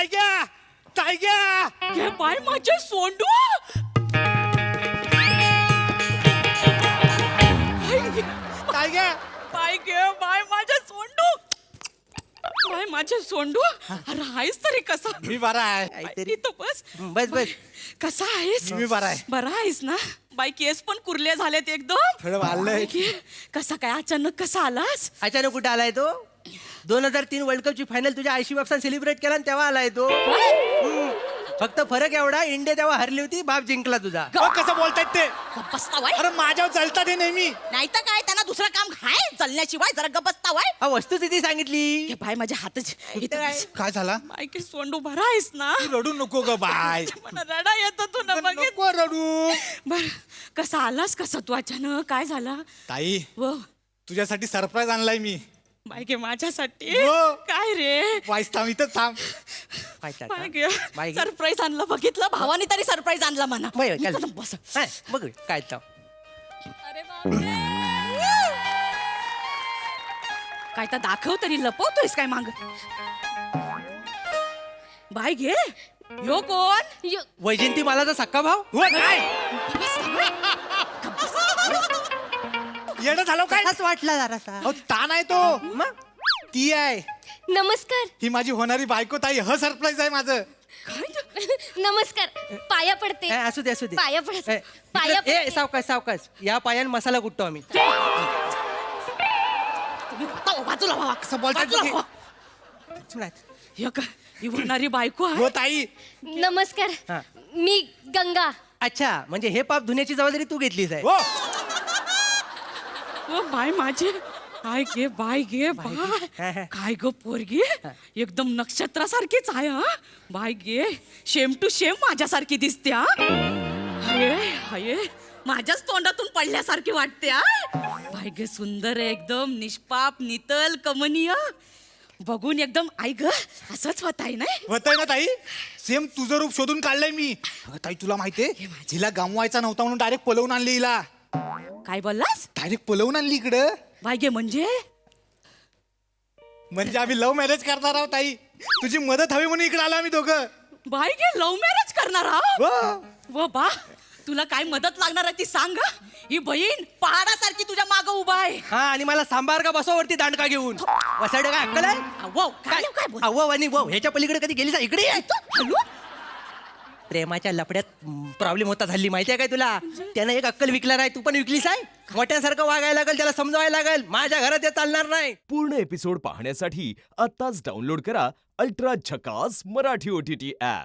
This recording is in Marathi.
टायग्या टायग्या हे बाय माझे सोंडू. टायग्या बाय गे बाय माझे सोंडू. बाय माझे सोंडू. अरे आहेस तरी कसा? मी बरा आहे. इथं बस. बस बस. कसा आहेस? मी बरा आहे. बरा आहेस ना? बाई केस पण कुरले झालेत एकदम. थोडं वाढलंय. कसा काय अचानक कसा आलास? अचानक कुठे आलाय तो? 2003 वर्ल्ड कपची फायनल तुझ्या आयशी बापसान सेलिब्रेट केला आणि तेव्हा आलाय तो. फक्त फरक एवढा, इंडिया तेव्हा हरली होती, बाप जिंकला तुझा. कसं बोलतायत ते? बसतावाय अरे माझ्यावर चालतात हे नेहमी. नाही तर काय, त्यांना दुसरं काम खाय चालण्याशिवाय. जरा गप्पस्तावाय. हा वस्तुस्थिती सांगितली. हे बाय माझ्या हातच इथं काय? बस. काय झाला? बाय की सोंडू बरा आहेस ना? तू रडू नको ग बाय. मला रडा येतो तू ना बघित. नको रडू. बर कसा आलास कसा तू अचानक? काय झाला? ताई व तुझ्यासाठी सरप्राईज आणलाय मी. बाय गे माझ्यासाठी. हो. काय रे? वाईस थांब इथं थांब. पाहिजे बाय आता. गे बाय गे. सरप्राईज आणलं बघितलं. भावाने तरी सरप्राईज आणला म्हणा. बाय, बाय, इथं चल. बस. हा, बघ काय तर. अरे बापरे. काय तर दाखव तरी, लपवतोयस काय माग? बाय घे. यो कोण? वैजयंती मालाचा सक्का भाव. हो काय येणं झालं काय? हाच वाटला जरासा. अहो ताण आहे तो. मग ती आहे. नमस्कार. ही माझी होणारी बायको ताई. ह सरप्राईज आहे माझं. नमस्कार. पाया पडते. असू दे असू दे. पाया पडते. ए, पाया इकडे- ए पडते. सावकाश सावकाश. या पायान मसाला कुटतो आम्ही. बाजूला व्हा. कसं बोलतात बाजूला ते? व्हा. हे काय? ही होणारी बायको आहे. हो ताई. नमस्कार. हा. मी गंगा. अच्छा, म्हणजे हे पाप धुण्याची जबाबदारी तू घेतलीस आहे. हो ओ बाय माझे. हाय गे बाय गे हा, बाय. हा. काय ग पोरगी एकदम नक्षत्रासारखीच आहे. हा बाय गे शेम टू शेम माझ्यासारखी दिसते. हा हाय हाय माझ्याच तोंडातून पडल्यासारखी वाटते. हा बाय गे सुंदर आहे एकदम, निष्पाप नितल कमनीय. बघून एकदम आई ग असंच होत आहे ना. होतंय ना ताई. सेम तुझं रूप शोधून काढलंय मी. अगं ताई तुला माहितीये हिला गमवायचा नव्हता म्हणून डायरेक्ट पलवून आणली हिला. काय बोललास? डायरेक्ट पलवून आणली इकडं. बाय गे म्हणजे आम्ही लव्ह मॅरेज करणार आहोत ताई. तुझी मदत हवी म्हणून इकडे आलो आम्ही दोघं. बाय गे लव्ह मॅरेज करणार आहोत? हो. व बा तुला काय मदत लागणार आहे ती सांग. ही बहीण पहाडासारखी तुझ्या माग उभा आहे. हा, आणि मला सांबार का बसवावरती दांडका घेऊन वसाड काय अक्कल आहे? अव्वा, काय काय बोल अव्वा आणि वाव ह्याच्या पलीकडे कधी गेलीस? इकडे ये. हॅलो प्रेमाच्या लफड्यात प्रॉब्लेम होता झाली माहितीये काय तुला? त्यानं एक अक्कल विकला नाही, तू पण विकलीस आहे. मोठ्यासारखं वागायला लागेल, त्याला समजावायला लागेल. माझ्या घरात हे चालणार नाही. पूर्ण एपिसोड पाहण्यासाठी आत्ताच डाउनलोड करा अल्ट्रा झकास मराठी OTT ॲप.